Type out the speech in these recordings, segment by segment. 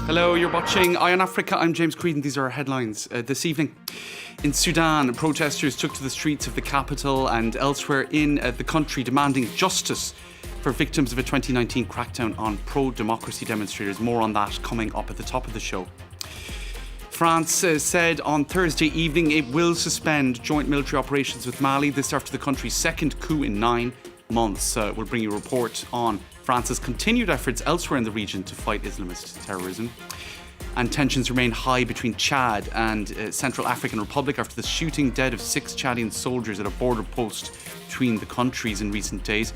Hello, you're watching Eye on Africa. I'm James Creedon. These are our headlines this evening. In Sudan, protesters took to the streets of the capital and elsewhere in the country demanding justice for victims of a 2019 crackdown on pro-democracy demonstrators. More on that coming up at the top of the show. France said on Thursday evening it will suspend joint military operations with Mali. This after the country's second coup in 9 months. We'll bring you a report on France's continued efforts elsewhere in the region to fight Islamist terrorism. And tensions remain high between Chad and Central African Republic after the shooting dead of 6 Chadian soldiers at a border post between the countries in recent days.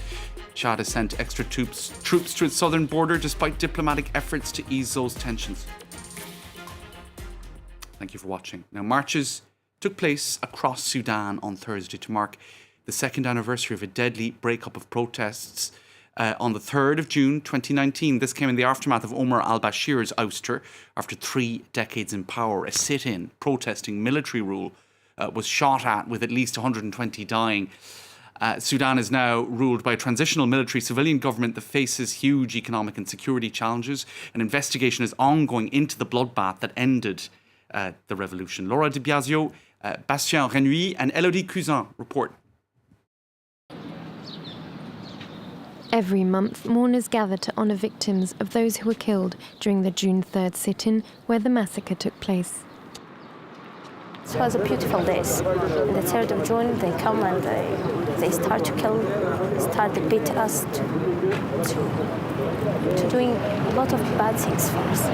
Chad has sent extra troops to its southern border despite diplomatic efforts to ease those tensions. Thank you for watching. Now, marches took place across Sudan on Thursday to mark the second anniversary of a deadly breakup of protests on the 3rd of June 2019. This came in the aftermath of Omar al-Bashir's ouster after 3 decades in power. A sit-in protesting military rule was shot at with at least 120 dying. Sudan is now ruled by a transitional military civilian government that faces huge economic and security challenges. An investigation is ongoing into the bloodbath that ended the revolution. Laura Di Biasio, Bastien Renouy and Elodie Cousin report. Every month, mourners gather to honour victims of those who were killed during the June 3rd sit-in where the massacre took place. It was a beautiful day. On the 3rd of June, they come and they start to kill, start to beat us, to doing a lot of bad things for us.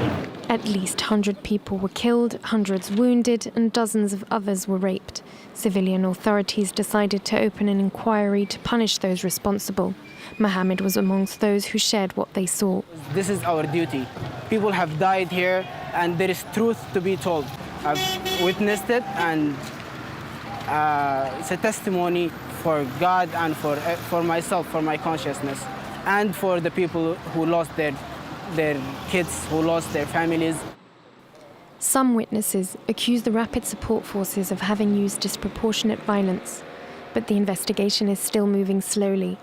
At least 100 people were killed, hundreds wounded, and dozens of others were raped. Civilian authorities decided to open an inquiry to punish those responsible. Mohammed was amongst those who shared what they saw. This is our duty. People have died here, and there is truth to be told. I've witnessed it, and it's a testimony for God and for myself, for my consciousness, and for the people who lost their kids, who lost their families. Some witnesses accuse the Rapid Support Forces of having used disproportionate violence, but the investigation is still moving slowly.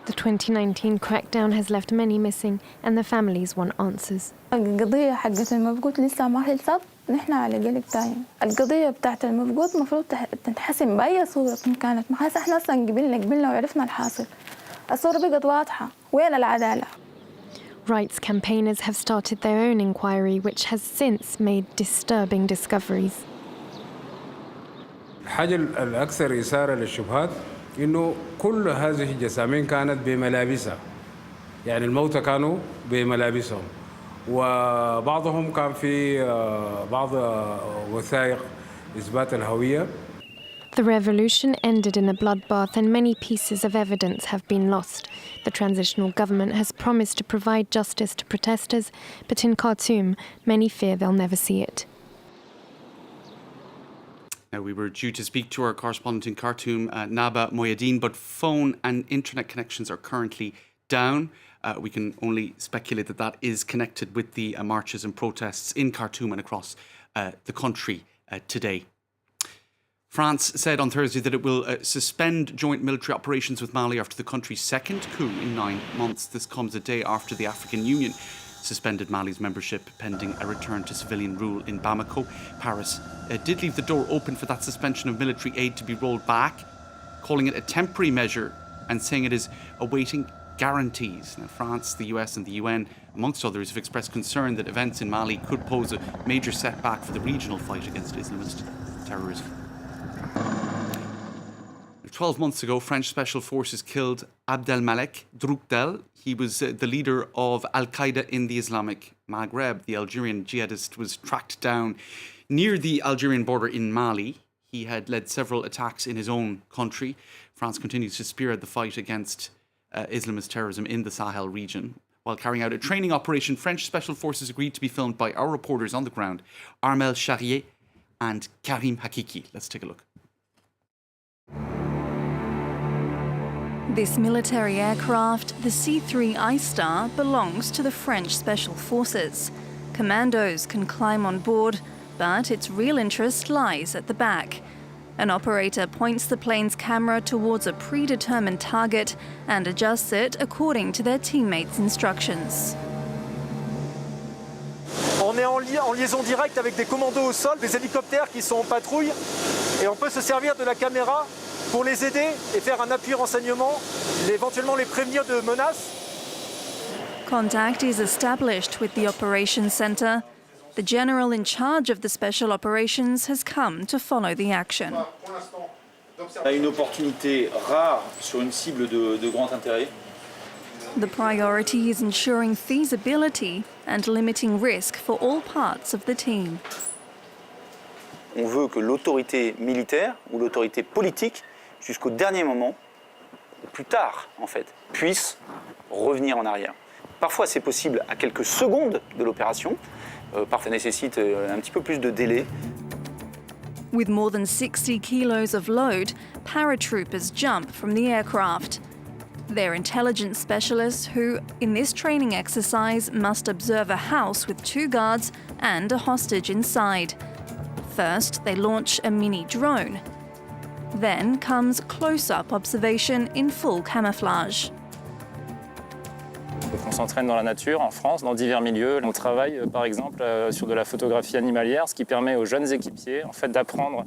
The 2019 crackdown has left many missing, and the families want answers. القضية حقت المفقود لسه ما خلصت. نحن على قلق دايم. القضية بتاعت المفقود مفروض تنحسم بأي صورة كانت. ما خلاص احنا أصلاً قبلنا وعرفنا الحاصل. الصورة بقت واضحة. وين العدالة؟ Rights campaigners have started their own inquiry, which has since made disturbing discoveries. الحاجة الأكثر إثارة للشبهات إنه كل هذه الجسامين كانت بملابسها، يعني الموتى كانوا بملابسهم، وبعضهم كان في بعض وثائق إثبات الهوية. The revolution ended in a bloodbath and many pieces of evidence have been lost. The transitional government has promised to provide justice to protesters, but in Khartoum, many fear they'll never see it. Now, we were due to speak to our correspondent in Khartoum, Naba Moyadeen, but phone and internet connections are currently down. We can only speculate that that is connected with the marches and protests in Khartoum and across the country today. France said on Thursday that it will suspend joint military operations with Mali after the country's second coup in 9 months. This comes a day after the African Union suspended Mali's membership pending a return to civilian rule in Bamako. Paris did leave the door open for that suspension of military aid to be rolled back, calling it a temporary measure and saying it is awaiting guarantees. Now, France, the US and the UN, amongst others, have expressed concern that events in Mali could pose a major setback for the regional fight against Islamist terrorism. 12 months ago, French special forces killed Abdelmalek Droukdel. He was the leader of Al-Qaeda in the Islamic Maghreb. The Algerian jihadist was tracked down near the Algerian border in Mali. He had led several attacks in his own country. France continues to spearhead the fight against Islamist terrorism in the Sahel region. While carrying out a training operation, French special forces agreed to be filmed by our reporters on the ground, Armel Charrier and Karim Hakiki. Let's take a look. This military aircraft, the C-3 Ice Star, belongs to the French Special Forces. Commandos can climb on board, but its real interest lies at the back. An operator points the plane's camera towards a predetermined target and adjusts it according to their teammates' instructions. On est en liaison directe avec des commandos au sol, des hélicoptères qui sont en patrouille. Et on peut se servir de la caméra pour les aider et faire un appui renseignement, éventuellement les prévenir de menaces. Contact is established with the operations centre. The general in charge of the special operations has come to follow the action. On a une opportunité rare sur une cible de grand intérêt. The priority is ensuring feasibility and limiting risk for all parts of the team. On veut que l'autorité militaire ou l'autorité politique, jusqu'au dernier moment, ou plus tard en fait, puisse revenir en arrière. Parfois c'est possible à quelques secondes de l'opération, parfois ça nécessite un petit peu plus de délai. With more than 60 kilos of load, paratroopers jump from the aircraft. They're intelligence specialists who, in this training exercise, must observe a house with 2 guards and a hostage inside. First, they launch a mini drone. Then comes close-up observation in full camouflage. On s'entraîne dans la nature, en France, dans divers milieux. On travaille, par exemple, sur de la photographie animalière, ce qui permet aux jeunes équipiers en fait, d'apprendre,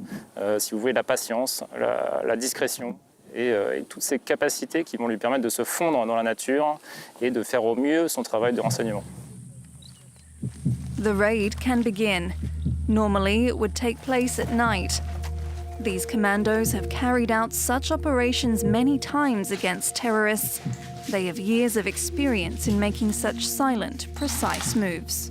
si vous voulez, la patience, la discrétion et toutes ces capacités qui vont lui permettre de se fondre dans la nature et de faire au mieux son travail de renseignement. The raid can begin. Normally, it would take place at night. These commandos have carried out such operations many times against terrorists. They have years of experience in making such silent, precise moves.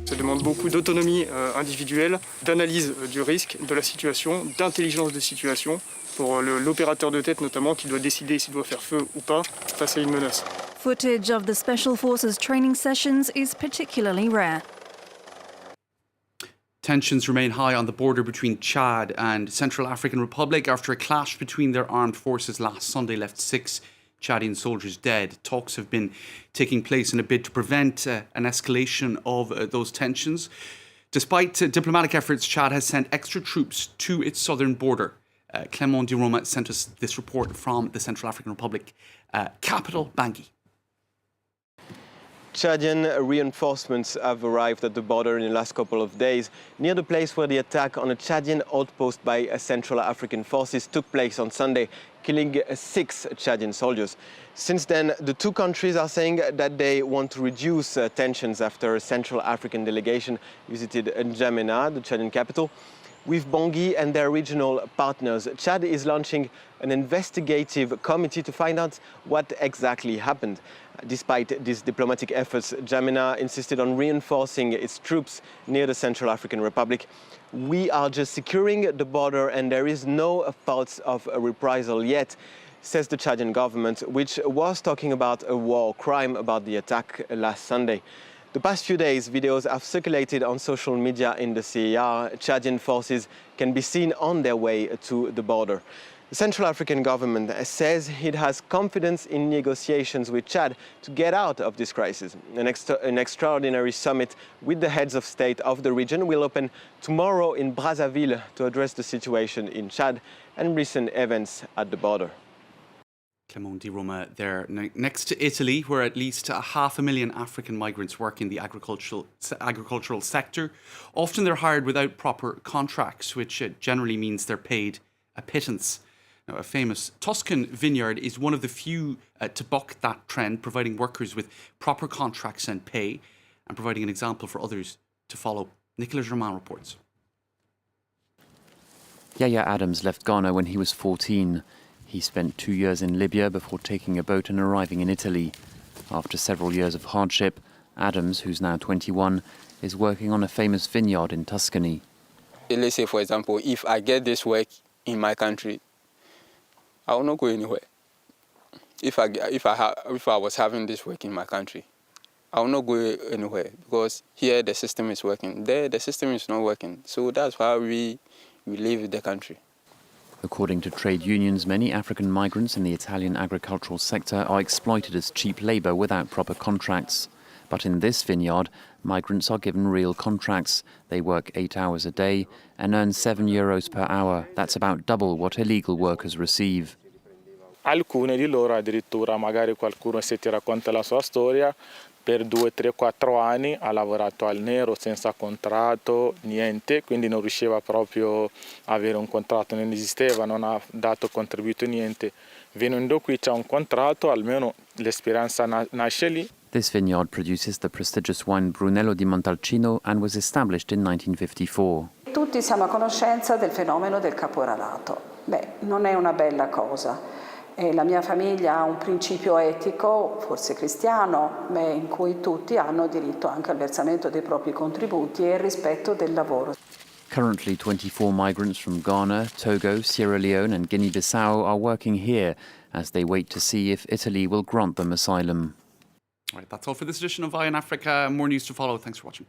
Ça demande beaucoup d'autonomie individuelle, d'analyse du risque, de la situation, d'intelligence de situation pour l'opérateur de tête notamment qui doit décider s'il doit faire feu ou pas face à une menace. Footage of the Special Forces training sessions is particularly rare. Tensions remain high on the border between Chad and Central African Republic after a clash between their armed forces last Sunday left 6 Chadian soldiers dead. Talks have been taking place in a bid to prevent an escalation of those tensions. Despite diplomatic efforts, Chad has sent extra troops to its southern border. Clement Di Roma sent us this report from the Central African Republic capital, Bangui. Chadian reinforcements have arrived at the border in the last couple of days, near the place where the attack on a Chadian outpost by Central African forces took place on Sunday, killing 6 Chadian soldiers. Since then, the two countries are saying that they want to reduce tensions after a Central African delegation visited N'Djamena, the Chadian capital. With Bangui and their regional partners, Chad is launching an investigative committee to find out what exactly happened. Despite these diplomatic efforts, N'Djamena insisted on reinforcing its troops near the Central African Republic. We are just securing the border and there is no thoughts of a reprisal yet, says the Chadian government, which was talking about a war crime about the attack last Sunday. The past few days, videos have circulated on social media in the CAR. Chadian forces can be seen on their way to the border. The Central African government says it has confidence in negotiations with Chad to get out of this crisis. An extraordinary summit with the heads of state of the region will open tomorrow in Brazzaville to address the situation in Chad and recent events at the border. Clement Di Roma there, next to Italy, where at least 500,000 African migrants work in the agricultural sector. Often they're hired without proper contracts, which generally means they're paid a pittance. Now, a famous Tuscan vineyard is one of the few to buck that trend, providing workers with proper contracts and pay, and providing an example for others to follow. Nicola Germain reports. Yaya Adams left Ghana when he was 14. He spent 2 years in Libya before taking a boat and arriving in Italy. After several years of hardship, Adams, who's now 21, is working on a famous vineyard in Tuscany. Let's say, for example, if I get this work in my country, I will not go anywhere. If I was having this work in my country, I will not go anywhere because here the system is working. There the system is not working. So that's why we leave the country. According to trade unions, many African migrants in the Italian agricultural sector are exploited as cheap labour without proper contracts. But in this vineyard, migrants are given real contracts. They work 8 hours a day and earn €7 per hour. That's about double what illegal workers receive. Alcuni di loro addirittura, magari qualcuno se ti racconta la sua storia, per 2, 3, 4 anni ha lavorato al nero senza contratto, niente, quindi non riusciva proprio a avere un contratto, non esisteva, non ha dato contributo, niente. Venendo qui c'è un contratto, almeno l'esperienza nasce lì. This vineyard produces the prestigious wine Brunello di Montalcino and was established in 1954. Tutti siamo a conoscenza del fenomeno del caporalato. Beh, non è una bella cosa. La mia famiglia ha un principio etico, forse cristiano, in cui tutti hanno diritto anche al versamento dei propri contributi e il rispetto del lavoro. Currently, 24 migrants from Ghana, Togo, Sierra Leone and Guinea-Bissau are working here as they wait to see if Italy will grant them asylum. All right, that's all for this edition of Eye on Africa. More news to follow. Thanks for watching.